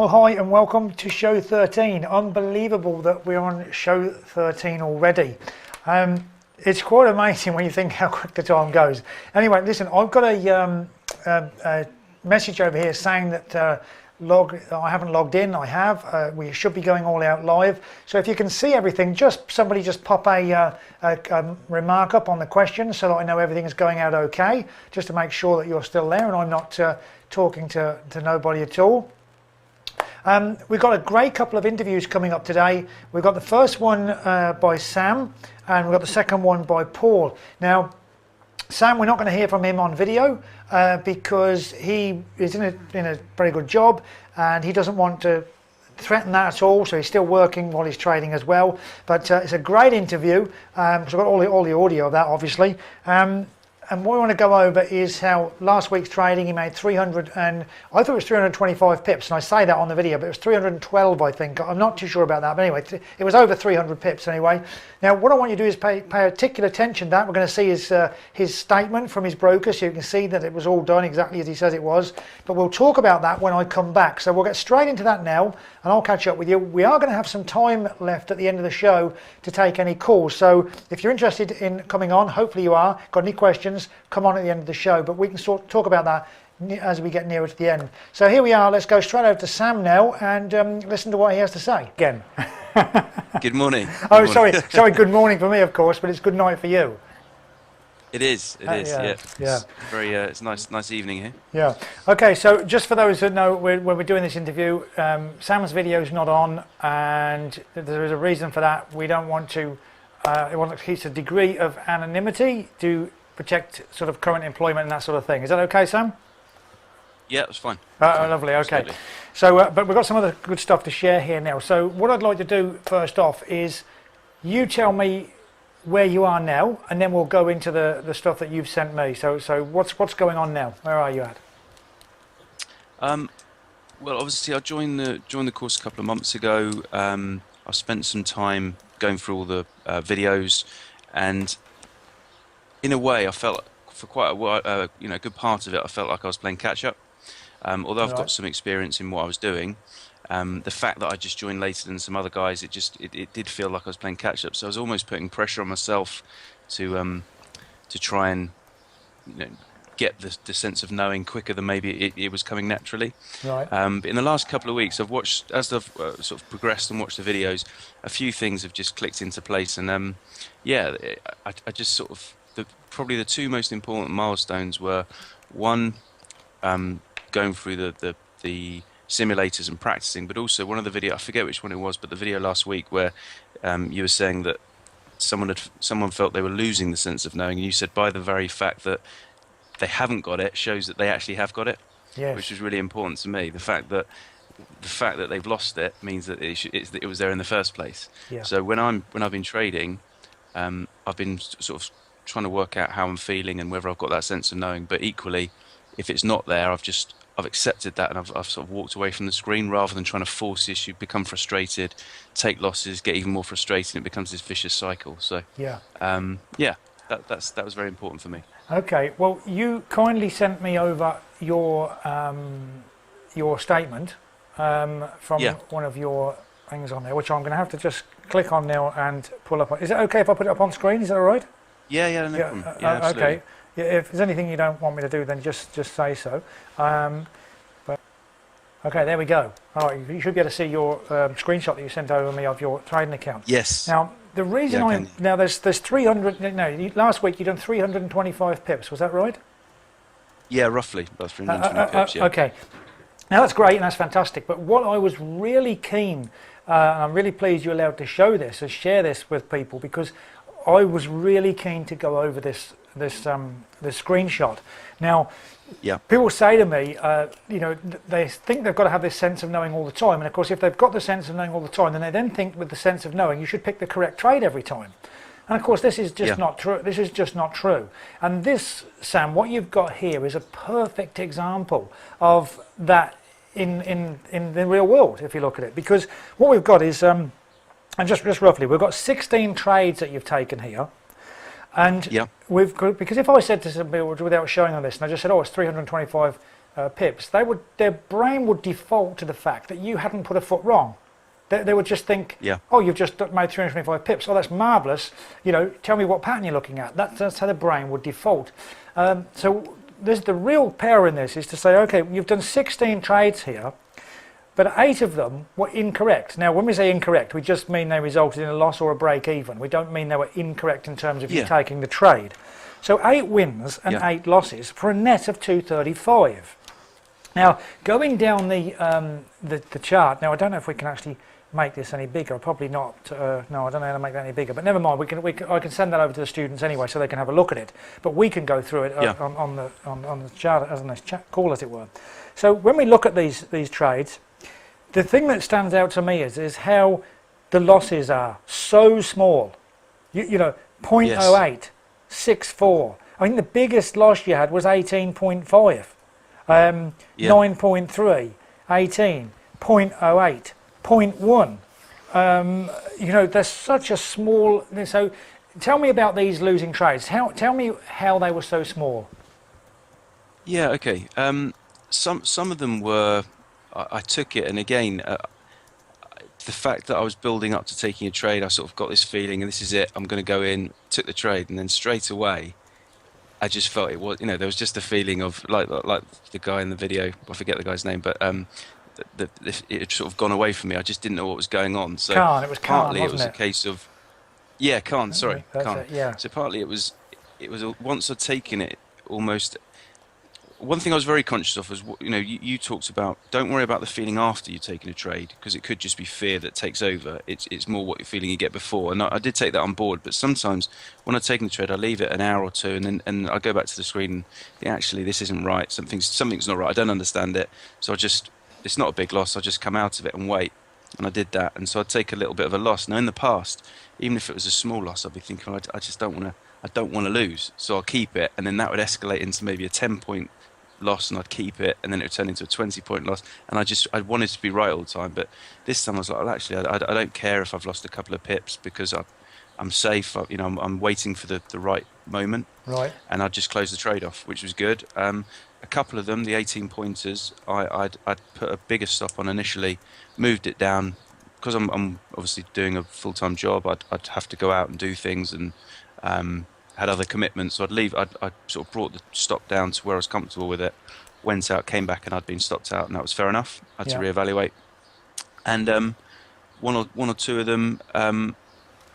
Well, hi and welcome to show 13. Unbelievable that we're on show 13 already. It's quite amazing when you think how quick the time goes. Anyway, listen, I've got a message over here saying that I haven't logged in. I have. We should be going all out live. So if you can see everything, somebody just pop a remark up on the question so that I know everything is going out okay, just to make sure that you're still there and I'm not talking to nobody at all. We've got a great couple of interviews coming up today. We've got the first one by Sam and we've got the second one by Paul. Now, Sam, we're not going to hear from him on video because he is in a very good job and he doesn't want to threaten that at all, so he's still working while he's trading as well. But it's a great interview, so I've got all the audio of that, obviously. And what we want to go over is how last week's trading he made 300 and I thought it was 325 pips, and I say that on the video, but it was 312 I think. I'm not too sure about that, but anyway, it was over 300 pips anyway. Now what I want you to do is pay particular attention to that. We're going to see his statement from his broker, so you can see that it was all done exactly as he says it was. But we'll talk about that when I come back. So we'll get straight into that now and I'll catch up with you. We are going to have some time left at the end of the show to take any calls. So if you're interested in coming on, hopefully you are, got any questions, come on at the end of the show, but we can talk about that as we get nearer to the end. So here we are, let's go straight over to Sam now and listen to what he has to say. Again. Good morning. Oh, sorry, good morning for me, of course, but it's good night for you. It is, yeah. Yeah. It's nice evening here. Yeah. Okay, so just for those that know, when we're doing this interview, Sam's video is not on, and there is a reason for that. We don't want to, we want to keep a degree of anonymity to protect sort of current employment and that sort of thing. Is that okay, Sam? Yeah, it's fine. Lovely, okay. Absolutely. So, but we've got some other good stuff to share here now. So what I'd like to do first off is you tell me where you are now, and then we'll go into the stuff that you've sent me. So what's going on now? Where are you at? Well, obviously I joined the course a couple of months ago. I spent some time going through all the videos, and in a way I felt for quite a while, a good part of it, I felt like I was playing catch up. Although I've got some experience in what I was doing, the fact that I just joined later than some other guys, it did feel like I was playing catch up. So I was almost putting pressure on myself to try and get the sense of knowing quicker than maybe it was coming naturally. Right. But in the last couple of weeks, I've watched, as I've sort of progressed and watched the videos, a few things have just clicked into place, and yeah, I just sort of probably the two most important milestones were one, going through the simulators and practicing, but also one of the video, I forget which one it was, but the video last week where you were saying that someone felt they were losing the sense of knowing, and you said by the very fact that they haven't got it shows that they actually have got it. Yes. Which was really important to me. The fact that they've lost it means that it was there in the first place. Yeah. So when I've been trading, I've been sort of trying to work out how I'm feeling and whether I've got that sense of knowing. But equally, if it's not there, I've accepted that, and I've sort of walked away from the screen rather than trying to force the issue, become frustrated, take losses, get even more frustrated, and it becomes this vicious cycle. So yeah, that was very important for me. Okay, well, you kindly sent me over your statement from one of your things on there, which I'm going to have to just click on now and pull up. Is it okay if I put it up on screen? Is that all right? Yeah, no problem. Yeah, absolutely. Okay. Yeah, if there's anything you don't want me to do, then just say so. But okay, there we go. All right, you should be able to see your screenshot that you sent over me of your trading account. Yes. Now the reason there's 300. No, last week you done 325 pips. Was that right? Yeah, roughly about 320 pips. Yeah. Okay. Now that's great and that's fantastic. But what I was really keen, and I'm really pleased you're allowed to show this and share this with people, because I was really keen to go over this screenshot. Now, people say to me, they think they've got to have this sense of knowing all the time, and of course, if they've got the sense of knowing all the time, then they then think with the sense of knowing you should pick the correct trade every time. And of course, this is just not true. This is just not true. And this, Sam, what you've got here is a perfect example of that in the real world, if you look at it, because what we've got is. And just roughly, we've got 16 trades that you've taken here, and we've got, because if I said to somebody without showing on this, and I just said, oh, it's 325 pips, their brain would default to the fact that you hadn't put a foot wrong. They would just think, Yeah. oh, you've just made 325 pips. Oh, that's marvellous. You know, tell me what pattern you're looking at. That's how the brain would default. So there's the real power in this is to say, okay, you've done 16 trades here, but 8 of them were incorrect. Now, when we say incorrect, we just mean they resulted in a loss or a break even. We don't mean they were incorrect in terms of you taking the trade. So 8 wins and 8 losses for a net of 235. Now, going down the chart, now I don't know if we can actually make this any bigger. Probably not. No, I don't know how to make that any bigger. But never mind. I can send that over to the students anyway, so they can have a look at it. But we can go through it on the chart, as on this call, as it were. So when we look at these trades, the thing that stands out to me is how the losses are so small. You know, 0.08, 64. I think the biggest loss you had was 18.5, 9.3, 18, 0.08. 0.1. You know, there's such a small. So, tell me about these losing trades. Tell me how they were so small. Yeah. Okay. Some of them were. I took it, and again, the fact that I was building up to taking a trade, I sort of got this feeling, and this is it. I'm going to go in. Took the trade, and then straight away, I just felt it was. You know, there was just a feeling of like the guy in the video. I forget the guy's name, but. It had sort of gone away from me. I just didn't know what was going on. So Khan, it was Khan, partly it was wasn't a case of, yeah, Khan. Sorry, Khan. It, yeah. So partly it was once I'd taken it, almost. One thing I was very conscious of was, you know, you talked about don't worry about the feeling after you've taken a trade, because it could just be fear that takes over. It's more what you're feeling you get before, and I did take that on board. But sometimes when I've taken the trade, I leave it an hour or two, and I go back to the screen and think, actually this isn't right. Something's not right. I don't understand it. So it's not a big loss. I just come out of it and wait, and I did that. And so I'd take a little bit of a loss. Now in the past, even if it was a small loss, I'd be thinking, I just don't want to lose, so I'll keep it. And then that would escalate into maybe a 10-point loss, and I'd keep it, and then it would turn into a 20-point loss. And I wanted to be right all the time. But this time I was like, well, actually, I don't care if I've lost a couple of pips, because I'm safe. I'm waiting for the right moment. Right. And I just closed the trade off, which was good. A couple of them, the 18 pointers, I'd put a bigger stop on initially, moved it down, because I'm obviously doing a full-time job. I'd have to go out and do things, and had other commitments. So I'd sort of brought the stop down to where I was comfortable with it, went out, came back, and I'd been stopped out, and that was fair enough. I had to reevaluate. And one or two of them,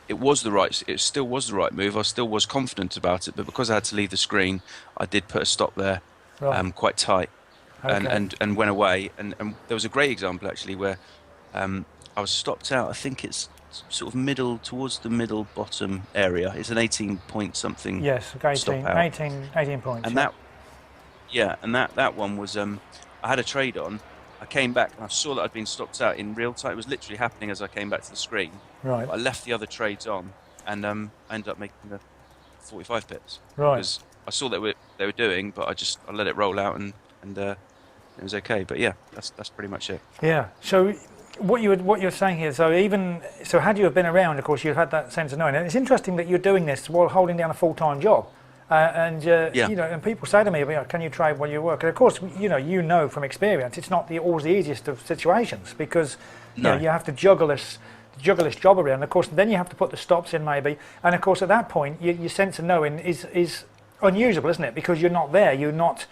it still was the right move. I still was confident about it, but because I had to leave the screen, I did put a stop there. Right. Quite tight, okay. and went away. And there was a great example actually where I was stopped out. I think it's sort of towards the middle bottom area. It's an 18-point something. Yes, 18 points. And that one was I had a trade on. I came back and I saw that I'd been stopped out in real time. It was literally happening as I came back to the screen. Right. But I left the other trades on, and I ended up making the 45 pips. Right. Because I saw that they were doing, but I let it roll out, and it was okay. But yeah, that's pretty much it. Yeah. So what you're saying here, so had you have been around, of course, you've had that sense of knowing. And it's interesting that you're doing this while holding down a full-time job. You know, and people say to me, can you trade while you work? And of course, you know from experience, it's not always the easiest of situations, because you have to juggle this job around. Of course, then you have to put the stops in maybe, and of course at that point, your sense of knowing is unusable, isn't it? Because you're not there, you're not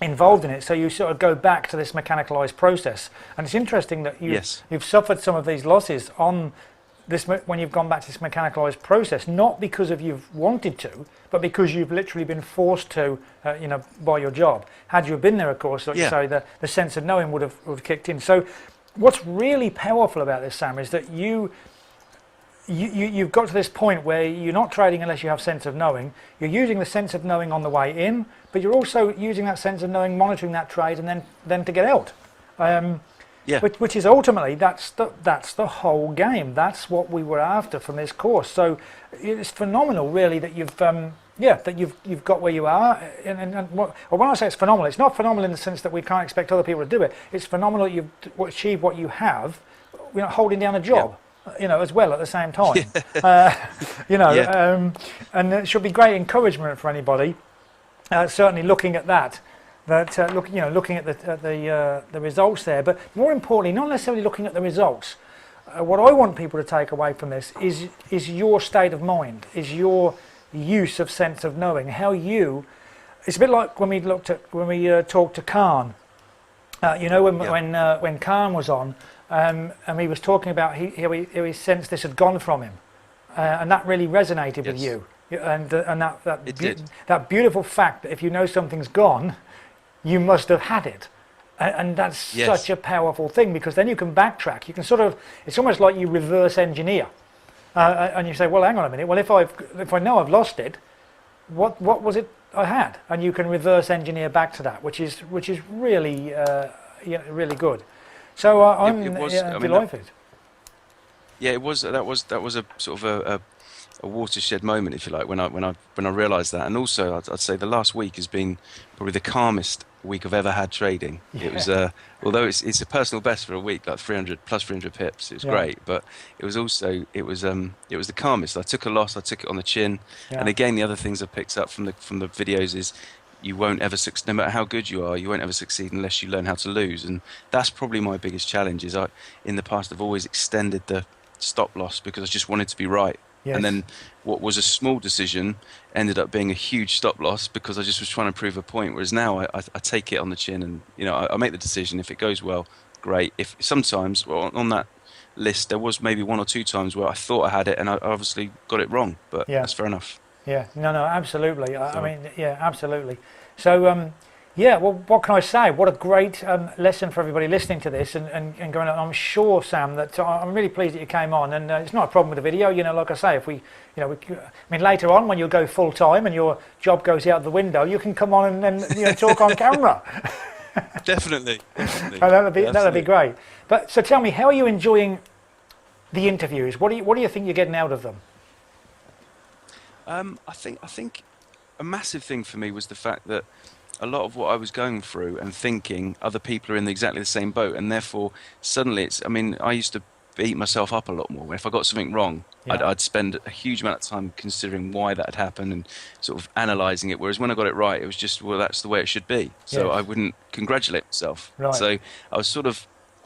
involved in it, so you sort of go back to this mechanicalized process. And it's interesting that you've suffered some of these losses on this when you've gone back to this mechanicalized process, not because of you've wanted to, but because you've literally been forced to, by your job. Had you been there, of course, like you say, the sense of knowing would have kicked in. So what's really powerful about this, Sam, is that you've got to this point where you're not trading unless you have sense of knowing. You're using the sense of knowing on the way in, but you're also using that sense of knowing, monitoring that trade, and then to get out. Which is ultimately that's the whole game. That's what we were after from this course. So it's phenomenal, really, that you've got where you are. When I say it's phenomenal, it's not phenomenal in the sense that we can't expect other people to do it. It's phenomenal that you've achieved what you have, holding down a job. As well at the same time. And it should be great encouragement for anybody, certainly looking at that, that looking at the results there, but more importantly, not necessarily looking at the results. What I want people to take away from this is your state of mind, is your use of sense of knowing, how you. It's a bit like when we talked to Khan. When Khan was on, and he was talking about how he sensed this had gone from him, and that really resonated with you, and that beautiful fact that if you know something's gone, you must have had it, and that's such a powerful thing, because then you can backtrack. You can it's almost like you reverse engineer, and you say, well, hang on a minute. Well, if I know I've lost it, what was it I had? And you can reverse engineer back to that, which is really really good. So I'm delighted. That was a sort of a watershed moment, if you like, when I realised that. And also, I'd say the last week has been probably the calmest week I've ever had trading. Yeah. It was although it's a personal best for a week, like 300 pips. It was great, but it was the calmest. I took a loss. I took it on the chin. And again, the other things I picked up from the videos is you won't ever succeed, no matter how good you are. You won't ever succeed unless you learn how to lose. And that's probably my biggest challenge. Is in the past I've always extended the stop loss because I just wanted to be right. Yes. And then what was a small decision ended up being a huge stop loss because I just was trying to prove a point. Whereas now I take it on the chin and I make the decision. If it goes well, great. If sometimes, well, on that list there was maybe one or two times where I thought I had it and I obviously got it wrong. But that's fair enough. Yeah, no, absolutely. I mean, yeah, absolutely. So, well, what can I say? What a great lesson for everybody listening to this and going on. I'm sure, Sam, that I'm really pleased that you came on, and it's not a problem with the video. Like I say, if later on when you go full time and your job goes out the window, you can come on and talk on camera. Definitely. That'd be great. But so tell me, how are you enjoying the interviews? What do you think you're getting out of them? I think a massive thing for me was the fact that a lot of what I was going through and thinking, other people are in exactly the same boat, and therefore suddenly I used to beat myself up a lot more. If I got something wrong, I'd spend a huge amount of time considering why that had happened and sort of analysing it, whereas when I got it right, it was just, well, that's the way it should be. So I wouldn't congratulate myself. Right. So I was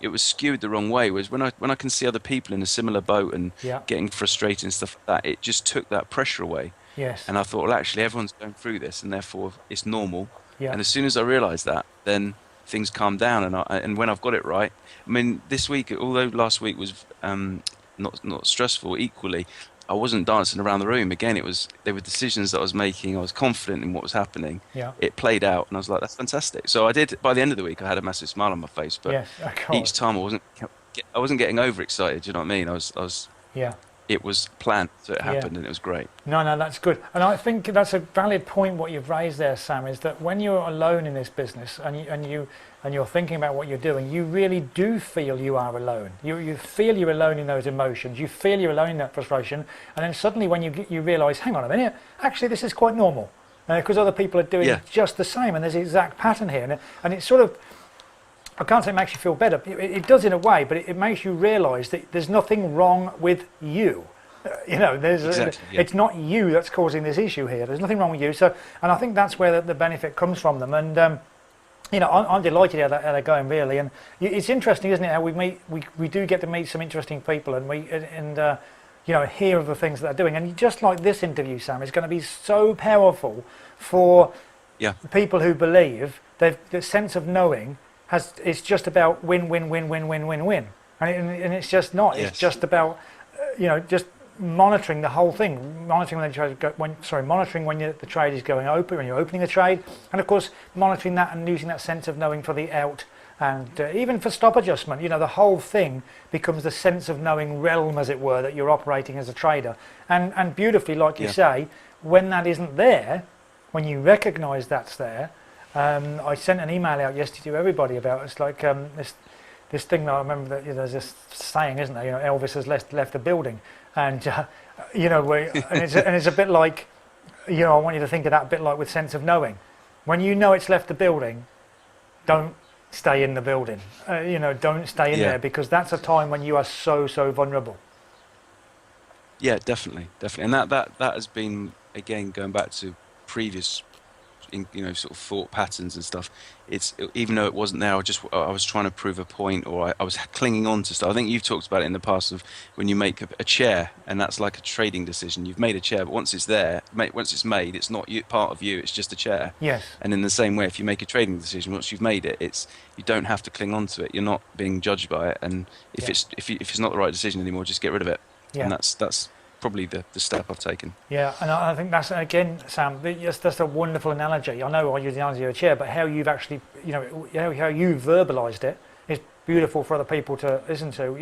it was skewed the wrong way, whereas when I can see other people in a similar boat and getting frustrated and stuff like that, it just took that pressure away. Yes. And I thought, well, actually, everyone's going through this, and therefore it's normal. Yeah. And as soon as I realised that, then things calmed down. And when I've got it right, I mean, this week, although last week was not stressful, equally, I wasn't dancing around the room. Again, there were decisions that I was making. I was confident in what was happening. Yeah. It played out, and I was like, that's fantastic. So I did. By the end of the week, I had a massive smile on my face. But each time, I wasn't getting overexcited. Do you know what I mean? I was. Yeah. It was planned, so it happened, and it was great. No, that's good. And I think that's a valid point what you've raised there, Sam, is that when you're alone in this business and you're thinking about what you're doing, you really do feel you are alone. You feel you're alone in those emotions. You feel you're alone in that frustration. And then suddenly when you realise, hang on a minute, actually this is quite normal. Because other people are doing just the same, and there's an exact pattern here. And it's sort of, I can't say it makes you feel better. It does in a way, but it makes you realise that there's nothing wrong with you. It's not you that's causing this issue here. There's nothing wrong with you. So, and I think that's where the benefit comes from them. And I'm delighted how they're going, really. And it's interesting, isn't it? How we do get to meet some interesting people, and hear of the things that they're doing. And just like this interview, Sam, is going to be so powerful for people who believe the sense of knowing. It's just about win, and it's just not. Yes. It's just about just monitoring the whole thing, monitoring when the trade is going open, when you're opening the trade, and of course monitoring that and using that sense of knowing for the out, and even for stop adjustment. The whole thing becomes the sense of knowing realm, as it were, that you're operating as a trader, and beautifully, like you say, when that isn't there, when you recognise that's there. I sent an email out yesterday to everybody about it's like this thing that I remember that there's this saying, isn't there? Elvis has left the building, and and it's a bit like, I want you to think of that a bit like with sense of knowing. When you know it's left the building, don't stay in the building. Don't stay in there, because that's a time when you are so vulnerable. Yeah, definitely, and that has been, again, going back to previous sort of thought patterns and stuff. Even though it wasn't there, I was trying to prove a point, or I was clinging on to stuff. I think you've talked about it in the past of when you make a chair, and that's like a trading decision. You've made a chair, but once it's there, once it's made, it's not part of you. It's just a chair. Yes. And in the same way, if you make a trading decision, once you've made it, you don't have to cling on to it. You're not being judged by it. And if it's not the right decision anymore, just get rid of it. Yeah. And that's probably the step I've taken. Yeah, and I think that's, again, Sam, that's a wonderful analogy. I know I use the analogy of a chair, but how you've actually, how you verbalised it is beautiful for other people to listen to.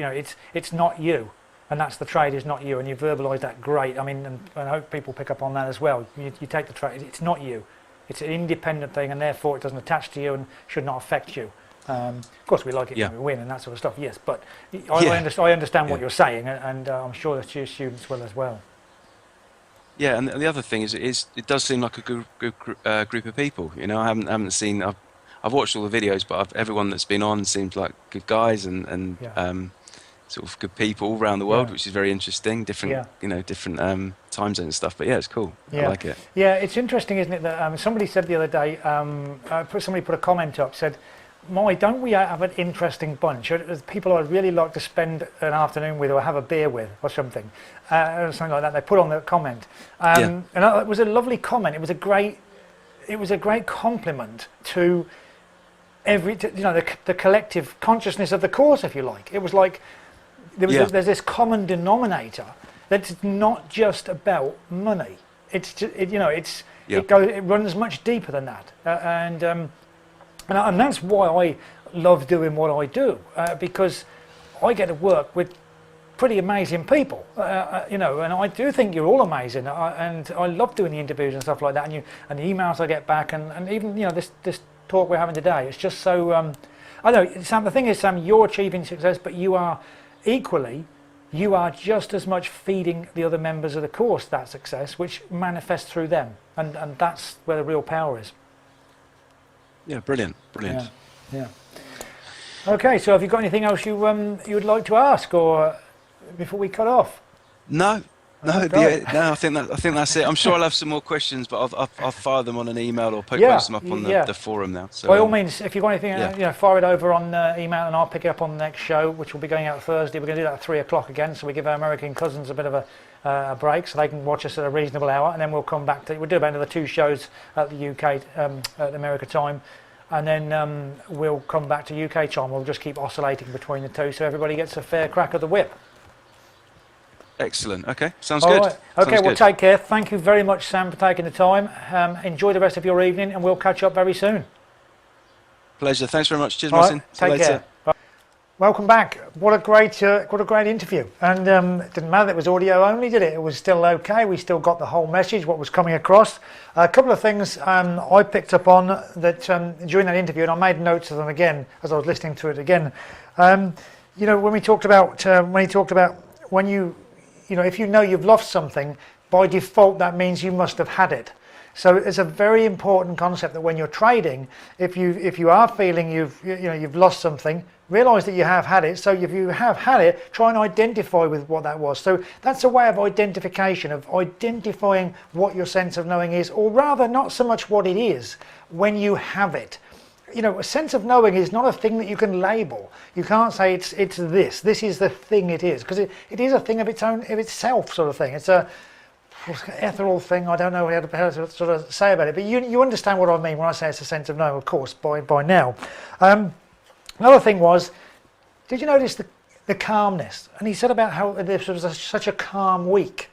It's not you, and that's the trade is not you, and you verbalise that great. I mean, and I hope people pick up on that as well. You take the trade, it's not you. It's an independent thing, and therefore it doesn't attach to you and should not affect you. Of course, we like it when we win and that sort of stuff. Yes, but I understand what you're saying, and I'm sure that your students will as well. Yeah, and the other thing is, it does seem like a good group of people. I haven't seen. I've watched all the videos, but everyone that's been on seems like good guys and sort of good people all around the world, which is very interesting. Different time zones and stuff. But yeah, it's cool. I like it. Yeah, it's interesting, isn't it? That somebody said the other day. Somebody put a comment up, said, "My, don't we have an interesting bunch? People I'd really like to spend an afternoon with, or have a beer with, or something, or something like that." They put on the comment, and it was a lovely comment. It was a great compliment to the collective consciousness of the course, if you like. It was like there's this common denominator that's not just about money. It runs much deeper than that, and that's why I love doing what I do, because I get to work with pretty amazing people, and I do think you're all amazing, and I love doing the interviews and stuff like that, and the emails I get back, and even this talk we're having today. It's just so I know, Sam. The thing is, Sam, you're achieving success, but you are just as much feeding the other members of the course that success, which manifests through them, and that's where the real power is. Yeah, brilliant. Yeah. Okay, so have you got anything else you would like to ask, or before we cut off? No. I think that's it. I'm sure I'll have some more questions, but I'll fire them on an email or post them up on the forum now. So, by all means, if you've got anything, fire it over on email, and I'll pick it up on the next show, which will be going out Thursday. We're going to do that at 3 o'clock again, so we give our American cousins a bit of a break, so they can watch us at a reasonable hour, and then we'll come back we'll do about another 2 shows at the UK at America time, and then we'll come back to UK time. We'll just keep oscillating between the two, so everybody gets a fair crack of the whip. Excellent. Okay, sounds good. Right. Okay, well, take care. Thank you very much, Sam, for taking the time. Enjoy the rest of your evening, and we'll catch up very soon. Pleasure. Thanks very much. Cheers, Martin. Right, take care. Bye. Welcome back. What a great interview. And it didn't matter that it was audio only, did it? It was still okay. We still got the whole message, what was coming across. A couple of things I picked up on that during that interview, and I made notes of them again as I was listening to it again. When he talked about if you know you've lost something, by default that means you must have had it. So it's a very important concept that when you're trading, if you are feeling you've lost something, realise that you have had it. So if you have had it, try and identify with what that was. So that's a way of identification, of identifying what your sense of knowing is, or rather not so much what it is when you have it. A sense of knowing is not a thing that you can label. You can't say it's this is the thing it is, because it is a thing of itself sort of thing. It's a ethereal thing. I don't know how to sort of say about it, but you understand what I mean when I say it's a sense of knowing, of course, by now. Another thing was, did you notice the calmness? And he said about how this was such a calm week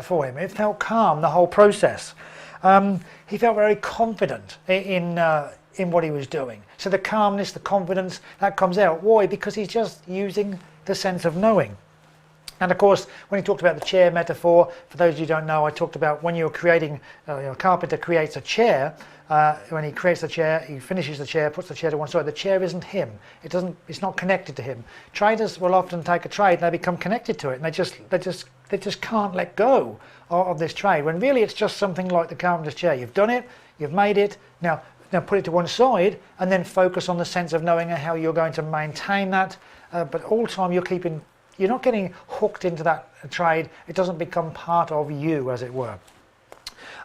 for him. It felt calm, the whole process. He felt very confident in what he was doing. So the calmness, the confidence, that comes out. Why? Because he's just using the sense of knowing. And of course, when he talked about the chair metaphor, for those of you who don't know, I talked about when you're creating, a carpenter creates a chair. When he creates the chair, he finishes the chair, puts the chair to one side. The chair isn't him. It's not connected to him. Traders will often take a trade and they become connected to it, and they just can't let go of this trade. When really it's just something like the carpenter's chair. You've done it, you've made it. Now put it to one side, and then focus on the sense of knowing how you're going to maintain that. But all the time you're not getting hooked into that trade. It doesn't become part of you, as it were.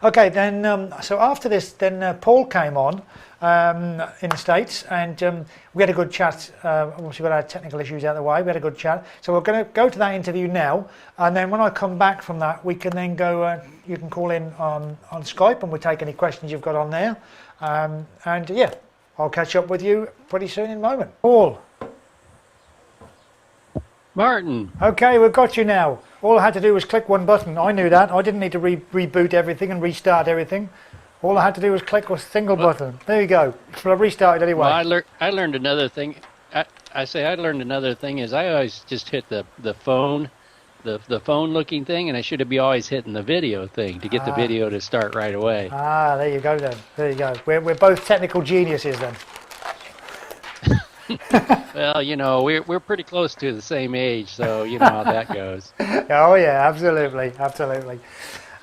Okay, then, so after this, then Paul came on in the States, and we had a good chat. Once we got our technical issues out of the way, we had a good chat. So we're going to go to that interview now, and then when I come back from that, we can then go, you can call in on Skype, and we'll take any questions you've got on there. And yeah, I'll catch up with you pretty soon in a moment. Paul. Martin. Okay, we've got you now. All I had to do was click one button. I knew that. I didn't need to reboot everything and restart everything. All I had to do was click a single button. There you go. So I restarted anyway. Well, I learned another thing. I learned another thing is I always just hit the phone, the phone looking thing, and I should be always hitting the video thing to get the video to start right away. Ah, there you go then. There you go. We're both technical geniuses then. Well, you know, we're pretty close to the same age, so you know how that goes. Oh yeah, absolutely, absolutely.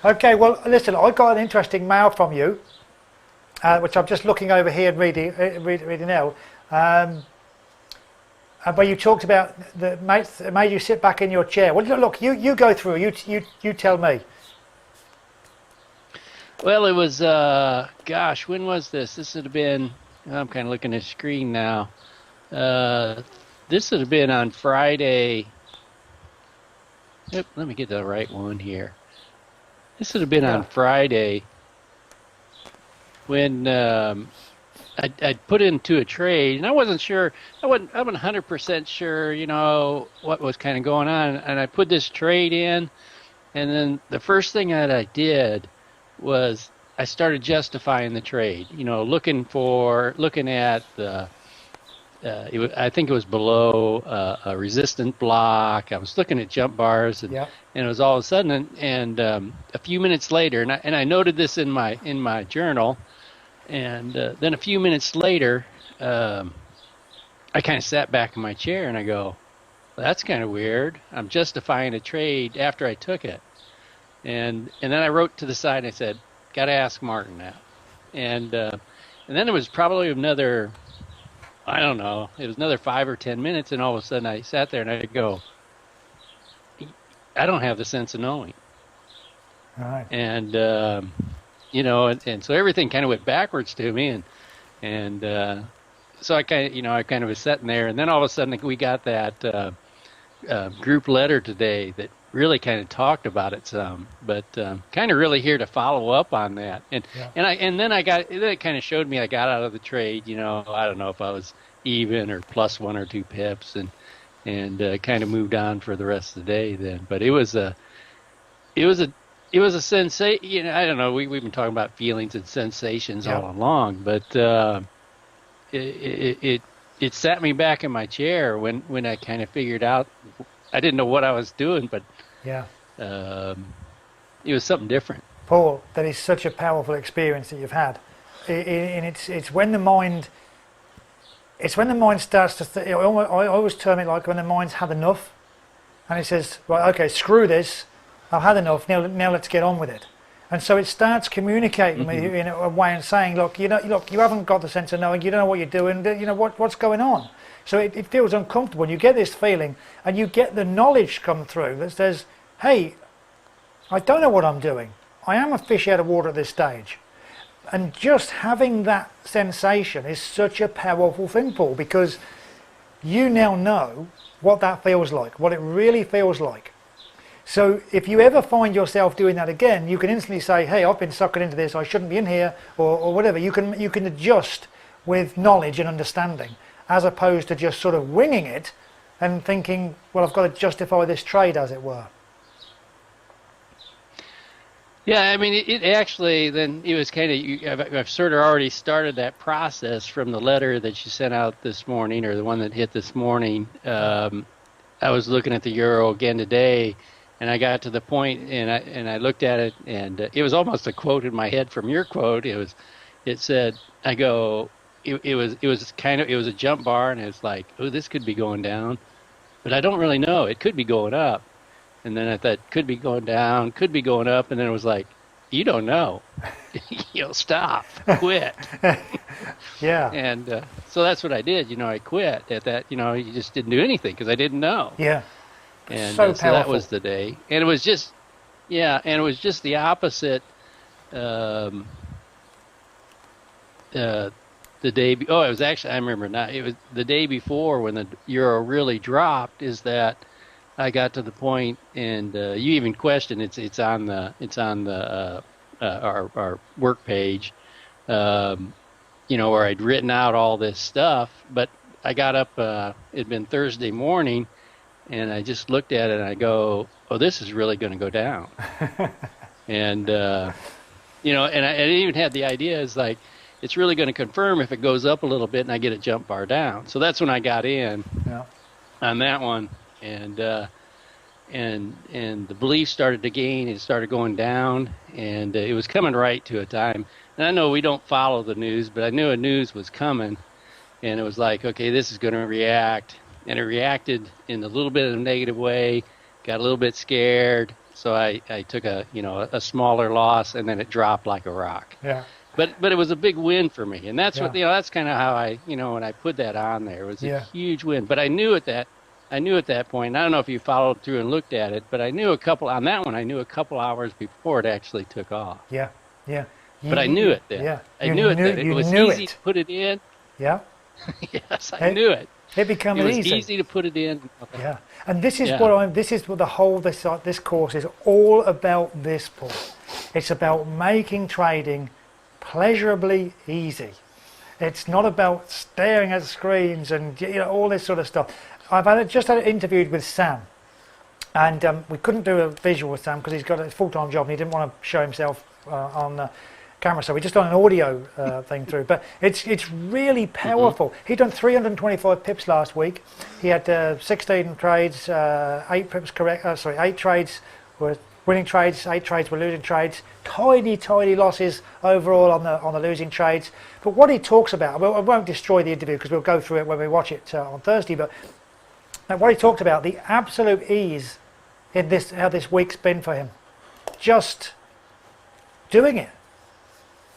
Okay, well listen, I got an interesting mail from you, which I'm just looking over here and reading now. But you talked about that made you sit back in your chair. Well, look, you go through. You tell me. Well, it was gosh, when was this? This would have been. I'm kind of looking at the screen now. This would have been on Friday. Yep, let me get the right one here. This would have been on Friday when I'd put into a trade, and I wasn't sure. I wasn't 100% sure, you know, what was kind of going on. And I put this trade in, and then the first thing that I did was I started justifying the trade. You know, looking at the. I think it was below a resistant block. I was looking at jump bars, and it was all of a sudden, and a few minutes later, and I noted this in my journal, and then a few minutes later, I kind of sat back in my chair and I go, well, that's kind of weird. I'm justifying a trade after I took it, and then I wrote to the side and I said, got to ask Martin now, and then it was probably another. I don't know. It was another 5 or 10 minutes, and all of a sudden I sat there and I go, I don't have the sense of knowing. All right. And you know, and so everything kind of went backwards to me, and so I kind of was sitting there, and then all of a sudden we got that group letter today that really kind of talked about it some, but kind of really here to follow up on that, and then it kind of showed me I got out of the trade. You know, I don't know if I was even or plus 1 or 2 pips, and kind of moved on for the rest of the day then. But it was a sensation. You know, I don't know. We've been talking about feelings and sensations all along, but it sat me back in my chair when I kind of figured out. I didn't know what I was doing, but it was something different. Paul, that is such a powerful experience that you've had, and it's when the mind. It's when the mind starts to. I always term it like when the mind's had enough, and it says, "Right, okay, screw this. I've had enough. Now let's get on with it." And so it starts communicating with you in a way and saying, "Look, you haven't got the sense of knowing. You don't know what you're doing. You know what's going on." So it feels uncomfortable. And you get this feeling, and you get the knowledge come through that says, "Hey, I don't know what I'm doing. I am a fish out of water at this stage." And just having that sensation is such a powerful thing, Paul, because you now know what that feels like, what it really feels like. So if you ever find yourself doing that again, you can instantly say, hey, I've been suckered into this, I shouldn't be in here, or whatever. You can adjust with knowledge and understanding, as opposed to just sort of winging it and thinking, well, I've got to justify this trade, as it were. Yeah, I mean, it actually, then it was kind of, I've sort of already started that process from the letter that you sent out this morning, or the one that hit this morning. I was looking at the euro again today, and I got to the point, and I looked at it, and it was almost a quote in my head from your quote. It said, it was a jump bar, and it's like, oh, this could be going down, but I don't really know. It could be going up. And then I thought, could be going down, could be going up. And then it was like, you don't know. You'll stop, quit. Yeah. And so that's what I did. You know, I quit at that. You know, you just didn't do anything because I didn't know. Yeah. And so so that was the day. And it was just, and it was just the opposite um, uh, the day. Oh, it was actually, I remember now. It was the day before when the euro really dropped. Is that I got to the point, and you even questioned. It's on the our work page. Where I'd written out all this stuff, but I got up. It'd been Thursday morning, and I just looked at it and I go, "Oh, this is really going to go down." And and I even had the idea is like it's really going to confirm if it goes up a little bit and I get a jump bar down. So that's when I got in on that one, and the belief started to gain. It started going down, and it was coming right to a time. And I know we don't follow the news, but I knew a news was coming, and it was like, okay, this is going to react, and it reacted in a little bit of a negative way. Got a little bit scared, so I took a smaller loss, and then it dropped like a rock. Yeah. But it was a big win for me, and that's what that's kind of how I when I put that on there, it was a huge win. But I knew at that point. And I don't know if you followed through and looked at it, but I knew a couple hours before it actually took off. Yeah, yeah. But I knew it then. Yeah, I knew it then. It was easy to put it in. Yeah. Yes, I knew it. It became easy. It was easy to put it in. Yeah, and this is what the whole this course is all about. This Paul, it's about making trading pleasurably easy. It's not about staring at screens and all this sort of stuff. I've just had it interviewed with Sam, and we couldn't do a visual with Sam because he's got a full-time job and he didn't want to show himself on camera, so we just done an audio thing through. But it's really powerful. He'd done 325 pips last week. He had 16 trades, 8 pips correct. 8 trades were winning trades, 8 trades were losing trades. Tiny losses overall on the losing trades. But what he talks about, I won't destroy the interview because we'll go through it when we watch it on Thursday. But what he talked about, the absolute ease in this, how this week's been for him, just doing it.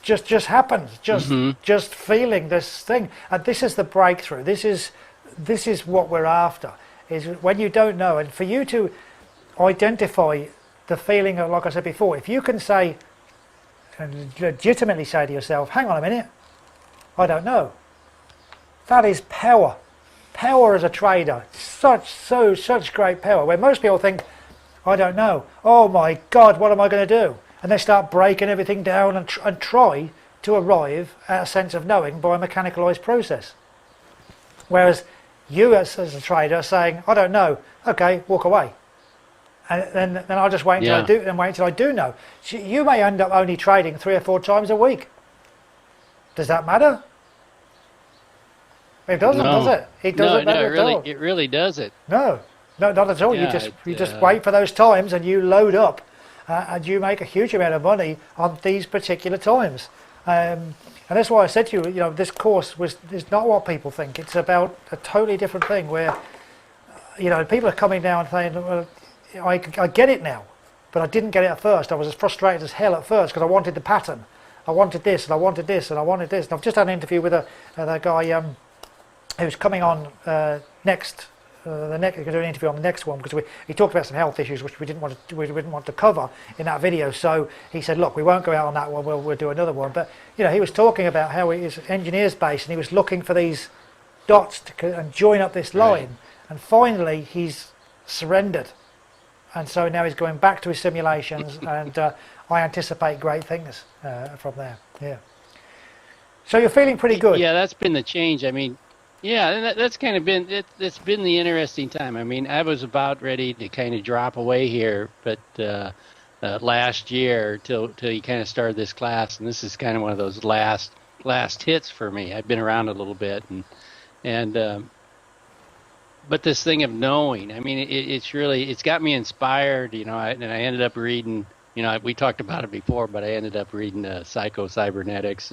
Just happens. Just feeling this thing, and this is the breakthrough. This is what we're after. Is when you don't know, and for you to identify the feeling of, like I said before, if you can say and legitimately say to yourself, "Hang on a minute, I don't know." That is power. Power as a trader, such great power. Where most people think, "I don't know. Oh my God, what am I going to do?" And they start breaking everything down and try to arrive at a sense of knowing by a mechanicalized process. Whereas you as a trader are saying, "I don't know." Okay, walk away. And then I'll just wait until I do know. So you may end up only trading 3 or 4 times a week. Does that matter? It doesn't, does it? It doesn't matter at all. It really doesn't. No, not at all. Yeah, you just wait for those times and you load up. And you make a huge amount of money on these particular times, and that's why I said to you, this course is not what people think. It's about a totally different thing. Where, people are coming down and saying, "Well, I get it now, but I didn't get it at first. I was as frustrated as hell at first because I wanted the pattern. I wanted this, and I wanted this, and I wanted this." And I've just had an interview with a guy who's coming on next. We're going to do an interview on the next one because he talked about some health issues which we didn't want to cover in that video. So he said, "Look, we won't go out on that one. We'll do another one." But he was talking about how he is engineers based and he was looking for these dots and join up this line, right. And finally he's surrendered, and so now he's going back to his simulations, and I anticipate great things from there. Yeah. So you're feeling pretty good. Yeah, that's been the change. I mean. Yeah, and that's kind of been it's been the interesting time. I mean, I was about ready to kind of drop away here, but last year till you kind of started this class, and this is kind of one of those last hits for me. I've been around a little bit, and but this thing of knowing, I mean, it's got me inspired, and I ended up reading, we talked about it before, but I ended up reading Psycho Cybernetics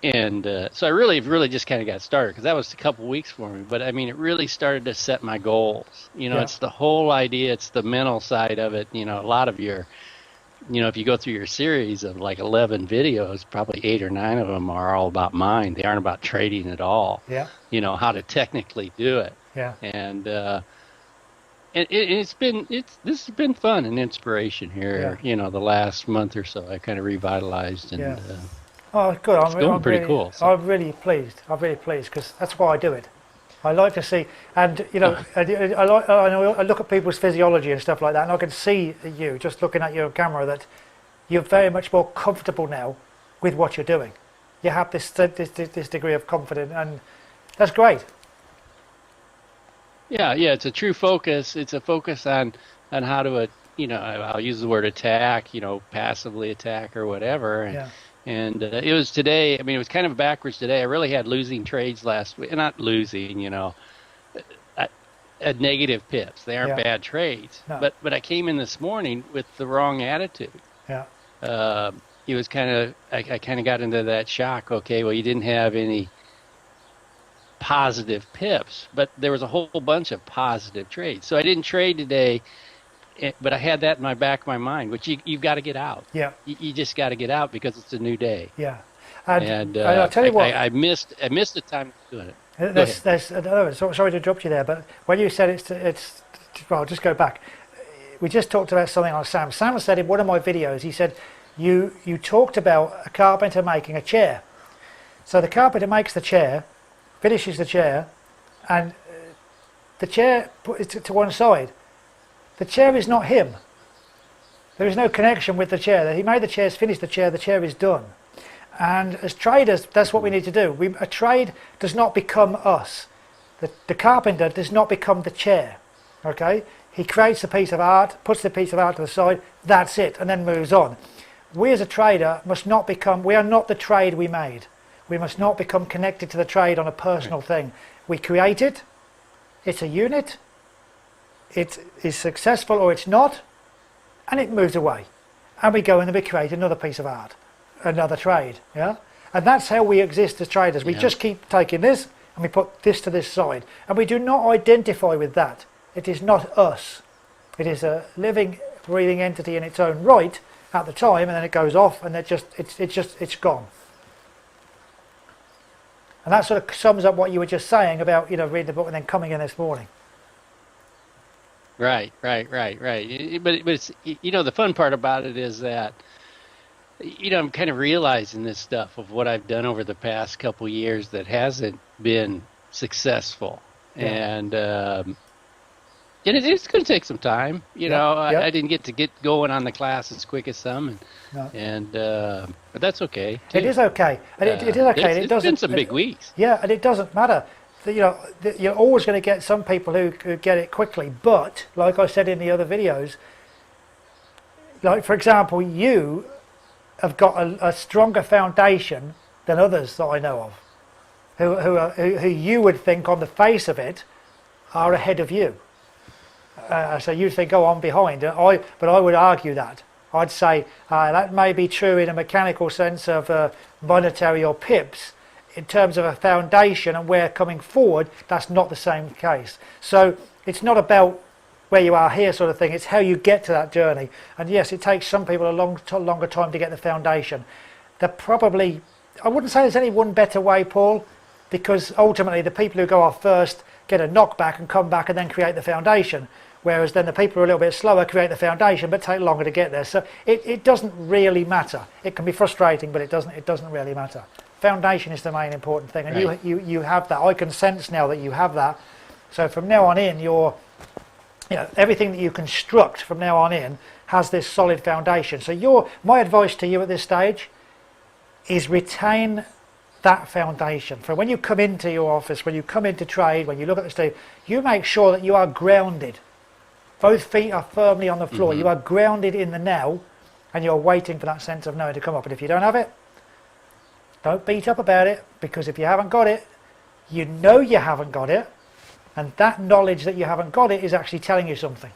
and so I really just kind of got started because that was a couple weeks for me. But I mean, it really started to set my goals. It's the whole idea. It's the mental side of it. A lot of your, if you go through your series of like 11 videos, probably 8 or 9 of them are all about mind. They aren't about trading at all. Yeah. How to technically do it. Yeah. And this has been fun and inspiration here. Yeah. You know, the last month or so, I kind of revitalized, and Yeah. Oh, good. it's going pretty cool. So. I'm really pleased. I'm really pleased because that's why I do it. I like to see, and you know, I look at people's physiology and stuff like that, and I can see you just looking at your camera that you're very much more comfortable now with what you're doing. You have this degree of confidence, and that's great. Yeah, yeah, it's a true focus. It's a focus on how to, you know, I'll use the word attack, you know, passively attack or whatever. Yeah. And it was today. I mean, it was kind of backwards today. I really had losing trades last week. Not losing, you know, at negative pips. They aren't Yeah. bad trades. No. But I came in this morning with the wrong attitude. Yeah. It was kind of I kind of got into that shock. Okay, well, you didn't have any positive pips, but there was a whole bunch of positive trades. So I didn't trade today, but I had that in my back of my mind, which you've got to get out. Yeah. You just got to get out because it's a new day. Yeah. And I'll tell you what. I missed the time doing it. Sorry to interrupt you there, but when you said it's well, just go back. We just talked about something on Sam. Sam said in one of my videos, he said you talked about a carpenter making a chair. So the carpenter makes the chair, finishes the chair, and the chair put it to one side. The chair is not him. There is no connection with the chair. He made the chairs, finished the chair is done. And as traders, that's what we need to do. A trade does not become us. The carpenter does not become the chair. Okay? He creates a piece of art, puts the piece of art to the side, that's it, and then moves on. We as a trader must not become, we are not the trade we made. We must not become connected to the trade on a personal thing. We create it, it's a unit, it is successful or it's not, and it moves away. And we go and we create another piece of art, another trade, yeah? And that's how we exist as traders. We just keep taking this and we put this to this side. And we do not identify with that. It is not us. It is a living, breathing entity in its own right at the time, and then it goes off and it's gone. And that sort of sums up what you were just saying about, you know, reading the book and then coming in this morning. Right. But it's, you know, the fun part about it is that, you know, I'm kind of realizing this stuff of what I've done over the past couple years that hasn't been successful. Yeah. And it's going to take some time. You know, I didn't get going on the class as quick as some, but that's okay too. It is okay, and it is okay. It's been some big weeks. Yeah, and it doesn't matter. You know, you're always going to get some people who get it quickly. But like I said in the other videos, like for example, you have got a stronger foundation than others that I know of, who you would think on the face of it are ahead of you. So you think, oh, I'm behind. But I would argue that. I'd say that may be true in a mechanical sense of monetary or pips. In terms of a foundation and where coming forward, that's not the same case. So it's not about where you are here sort of thing. It's how you get to that journey. And yes, it takes some people a longer time to get the foundation. I wouldn't say there's any one better way, Paul, because ultimately the people who go off first get a knockback and come back and then create the foundation. Whereas then the people who are a little bit slower create the foundation but take longer to get there. So it doesn't really matter. It can be frustrating, but it doesn't really matter. Foundation is the main important thing, and right. you have that. I can sense now that you have that. So from now on in, everything that you construct from now on in has this solid foundation. So my advice to you at this stage is retain that foundation. For when you come into your office, when you come into trade, when you look at the stage, you make sure that you are grounded. Both feet are firmly on the floor. Mm-hmm. You are grounded in the now, and you're waiting for that sense of knowing to come up. And if you don't have it, don't beat up about it, because if you haven't got it, you know you haven't got it, and that knowledge that you haven't got it is actually telling you something.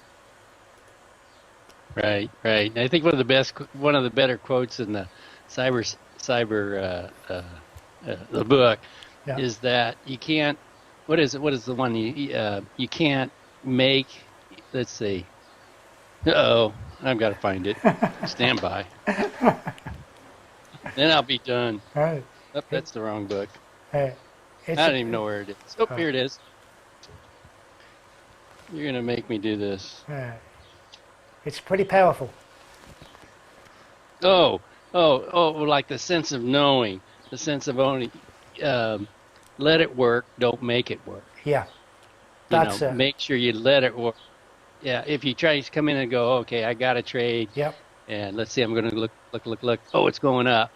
Right. I think one of the better quotes in the cyber the book is that you can't. What is it? What is the one you can't make? Let's see. I've got to find it. Stand by. Then I'll be done. Right. Oh, that's the wrong book. I don't even know where it is. Oh, here it is. You're gonna make me do this. Yeah. It's pretty powerful. Oh, oh, like the sense of knowing, the sense of only, um, let it work, don't make it work. Yeah, You that's know, it. make sure you let it work. Yeah, if you try to come in and go, okay, I got to trade, Yep. and let's see, I'm going to look. Oh, it's going up,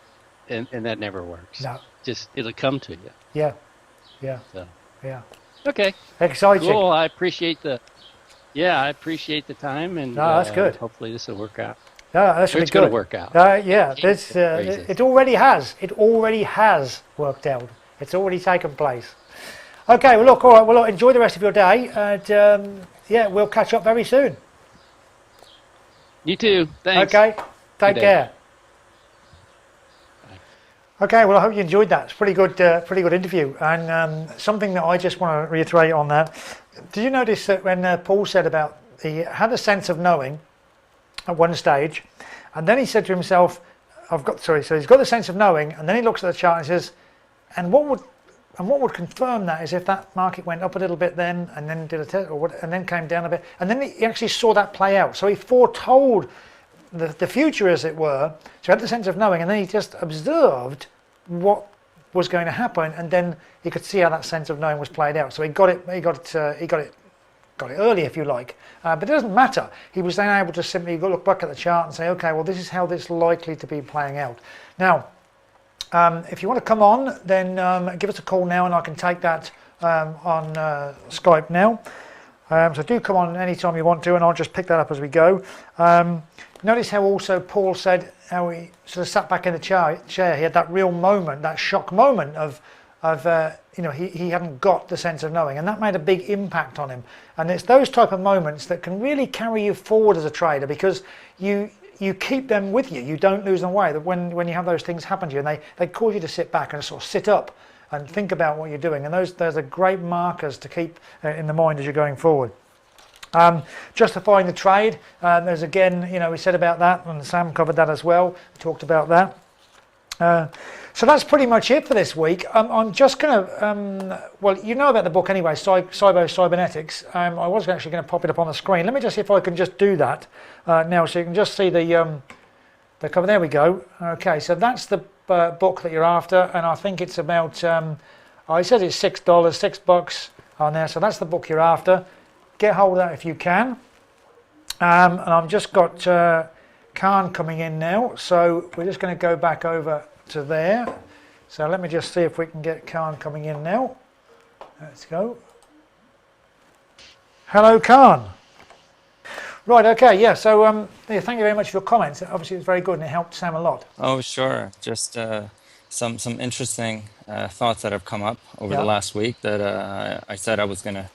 and that never works. No. Just it'll come to you. Yeah. Yeah. So Yeah. okay, Exciting. cool. I appreciate the time, and No, that's good. hopefully this will work out. Yeah, that's really It's going good. to work out. Yeah, this Phrases. it already has. It already has worked out. It's already taken place. Okay, well look, all right, well look, enjoy the rest of your day, and yeah, we'll catch up very soon. You too. Thanks. Okay, take Good day. care. Okay, well I hope you enjoyed that. It's pretty good interview, and something that I just want to reiterate on that. Did you notice that when Paul said about he had a sense of knowing at one stage, and then he said to himself, so he's got the sense of knowing, and then he looks at the chart and says, and what would confirm that is if that market went up a little bit then, and then did a test, and then came down a bit, and then he actually saw that play out. So he foretold the future, as it were. So he had the sense of knowing, and then he just observed what was going to happen, and then he could see how that sense of knowing was played out. So he got it early, if you like, but it doesn't matter. He was then able to simply look back at the chart and say, okay, well, this is how this is likely to be playing out. Now, if you want to come on, then give us a call now, and I can take that on Skype now. So do come on anytime you want to, and I'll just pick that up as we go. Notice how also Paul said how he sort of sat back in the chair. He had that real moment, that shock moment of he hadn't got the sense of knowing, and that made a big impact on him. And it's those type of moments that can really carry you forward as a trader, because you keep them with you. You don't lose them away. That when you have those things happen to you, and they cause you to sit back and sort of sit up and think about what you're doing. And those are great markers to keep in the mind as you're going forward. Justifying the trade. There's again, we said about that, and Sam covered that as well. We talked about that. So that's pretty much it for this week. I'm just going to, well, you know about the book anyway, Cybernetics. I was actually going to pop it up on the screen. Let me just see if I can just do that now, so you can just see the cover. There we go. Okay, so that's the book that you're after, and I think it's about, it says it's $6, $6 on there, so that's the book you're after. Get hold of that if you can. And I've just got Khan coming in now, so we're just going to go back over to there. So let me just see if we can get Khan coming in now. Let's go. Hello, Khan. Right, okay, yeah, so yeah, thank you very much for your comments. Obviously it was very good and it helped Sam a lot. Oh, sure. Just some interesting thoughts that have come up over Yeah. the last week that I said I was going to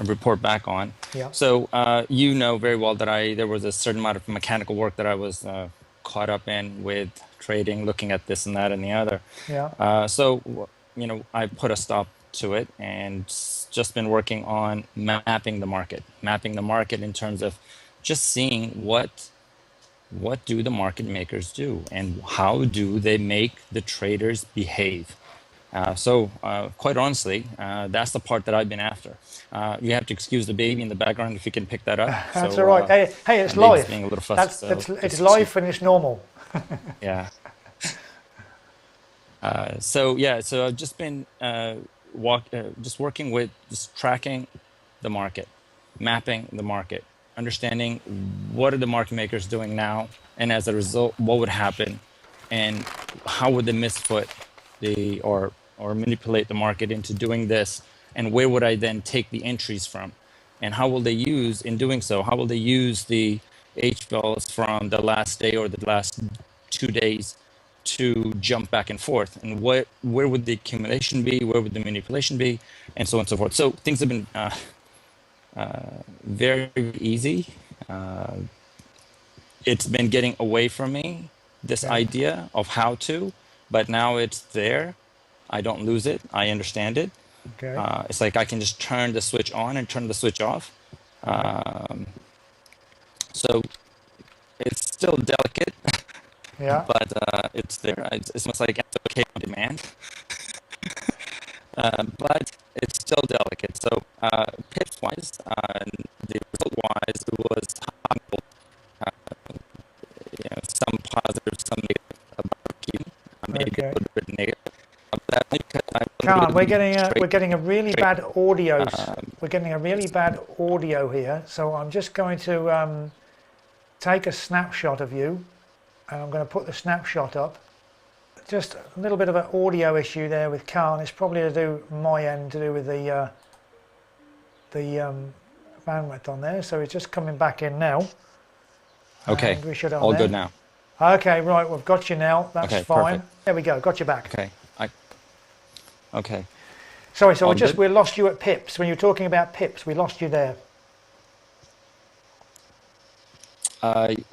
report back on. Yeah. So you know very well that there was a certain amount of mechanical work that I was caught up in with trading, looking at this and that and the other. Yeah. So I put a stop to it and just been working on mapping the market in terms of just seeing what do the market makers do and how do they make the traders behave. So quite honestly, that's the part that I've been after. You have to excuse the baby in the background if you can pick that up. That's So, all right. Hey, it's my baby's live. being a little fussy, It's live and it's normal. yeah. So I've just been just working with just tracking the market, mapping the market, understanding what are the market makers doing now, and as a result, what would happen, and how would they misfoot or manipulate the market into doing this, and where would I then take the entries from, and how will they use in doing so? How will they use the H bills from the last day or the last 2 days to jump back and forth, and where would the accumulation be, where would the manipulation be, and so on and so forth. So things have been very easy. It's been getting away from me, this idea of how to, but now it's there. I don't lose it. I understand it. Okay. It's like I can just turn the switch on and turn the switch off. So it's still delicate. Yeah. But it's there. It's almost like it's okay on demand. But it's still delicate. So pitfall wise. The result wise, it was some positive, some negative about Q. Maybe a Okay. little bit negative. That's only because I Khan, we're trade. getting a really bad audio. Um, We're getting a really bad audio here. So I'm just going to take a snapshot of you, and I'm going to put the snapshot up. Just a little bit of an audio issue there with Khan. It's probably to do my end, to do with the bandwidth on there. So it's just coming back in now. okay, And we should on all there. good now. Okay, right, we've got you now. That's Okay, fine. perfect. There we go, got you back. Okay, okay. Sorry, so All good? we lost you at pips. When you were talking about pips, we lost you there.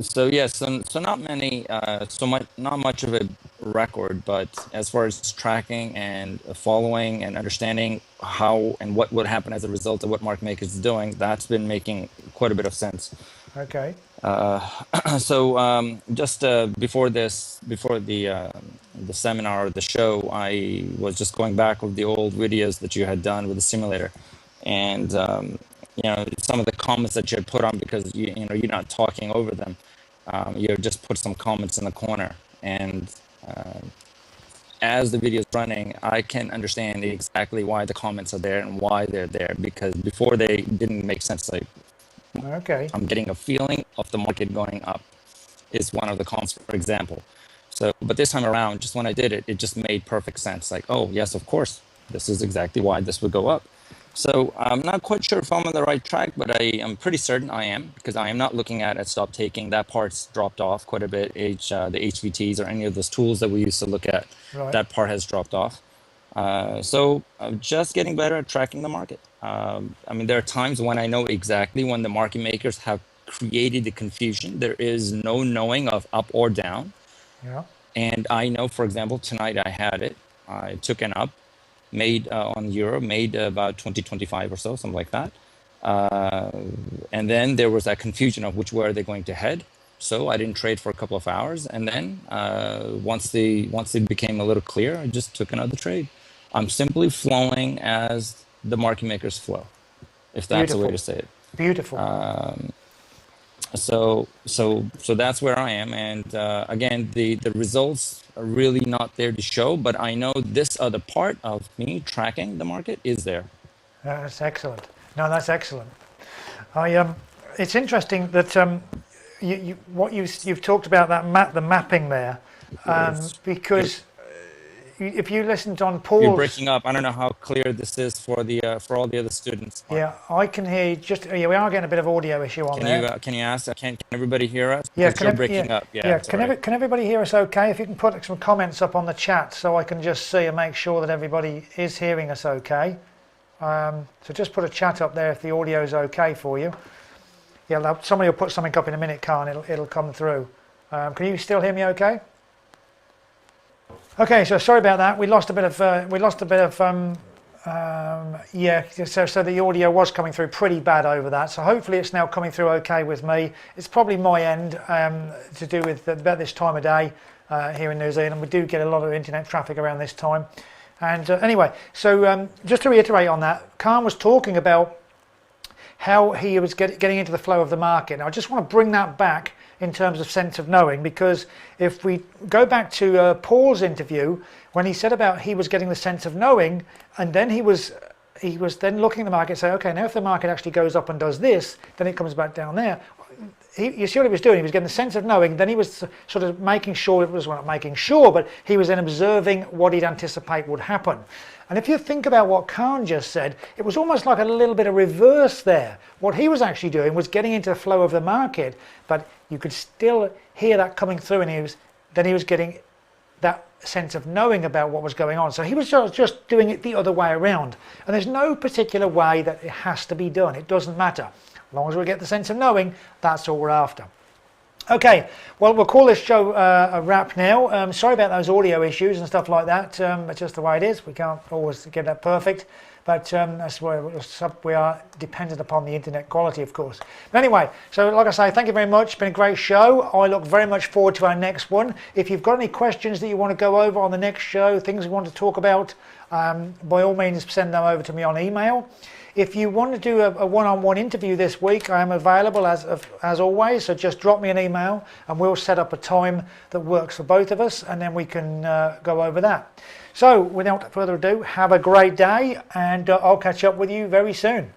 So yes, so not many, not much of a record, but as far as tracking and following and understanding how and what would happen as a result of what market makers is doing, that's been making quite a bit of sense. Okay. So just before the seminar or the show, I was just going back with the old videos that you had done with the simulator, and some of the comments that you had put on, because you're not talking over them, you just put some comments in the corner, and as the video is running, I can understand exactly why the comments are there and why they're there, because before they didn't make sense. Like, Okay. I'm getting a feeling of the market going up is one of the comments, for example. So, but this time around, just when I did it, it just made perfect sense. Like, oh yes, of course, this is exactly why this would go up. So I'm not quite sure if I'm on the right track, but I am pretty certain I am, because I am not looking at stop taking. That part's dropped off quite a bit. The HVTs or any of those tools that we used to look at, Right. that part has dropped off. So I'm just getting better at tracking the market. I mean, there are times when I know exactly when the market makers have created the confusion. There is no knowing of up or down. Yeah. And I know, for example, tonight I had it. I took an up, made on euro, made about 2025 or so, something like that. And then there was that confusion of which way are they going to head. So I didn't trade for a couple of hours. And then once it became a little clear, I just took another trade. I'm simply flowing as the market makers flow, if that's the way to say it. Beautiful. So that's where I am, and again, the results are really not there to show, but I know this other part of me tracking the market is there. That's excellent. No, that's excellent. It's interesting that you've talked about that the mapping there, because if you listened on Paul's... You're breaking up. I don't know how clear this is for all the other students. Yeah, I can hear you. We are getting a bit of audio issue on there. Can you ask? Can everybody hear us? Yeah, you're breaking up. Yeah. Can everybody hear us okay? If you can put some comments up on the chat so I can just see and make sure that everybody is hearing us okay. So just put a chat up there if the audio is okay for you. Yeah, somebody will put something up in a minute, Khan. It'll come through. Can you still hear me okay? Okay, so sorry about that. We lost a bit of yeah. So the audio was coming through pretty bad over that. So hopefully it's now coming through okay with me. It's probably my end to do with about this time of day here in New Zealand. We do get a lot of internet traffic around this time. And anyway, so just to reiterate on that, Khan was talking about how he was getting into the flow of the market. Now I just want to bring that back in terms of sense of knowing, because if we go back to Paul's interview, when he said about he was getting the sense of knowing, and then he was then looking at the market and say, okay, now if the market actually goes up and does this, then it comes back down there. You see what he was doing? He was getting the sense of knowing, then he was sort of making sure, not making sure, but he was then observing what he'd anticipate would happen. And if you think about what Khan just said, it was almost like a little bit of reverse there. What he was actually doing was getting into the flow of the market, but you could still hear that coming through, and he was getting that sense of knowing about what was going on. So he was just doing it the other way around. And there's no particular way that it has to be done. It doesn't matter. As long as we get the sense of knowing, that's all we're after. Okay, well, we'll call this show a wrap now. Sorry about those audio issues and stuff like that. It's just the way it is. We can't always get that perfect, but that's where we are dependent upon the internet quality, of course. But anyway, so like I say, thank you very much. It's been a great show. I look very much forward to our next one. If you've got any questions that you want to go over on the next show, things we want to talk about, by all means, send them over to me on email. If you want to do a one-on-one interview this week, I am available as always, so just drop me an email and we'll set up a time that works for both of us, and then we can go over that. So without further ado, have a great day, and I'll catch up with you very soon.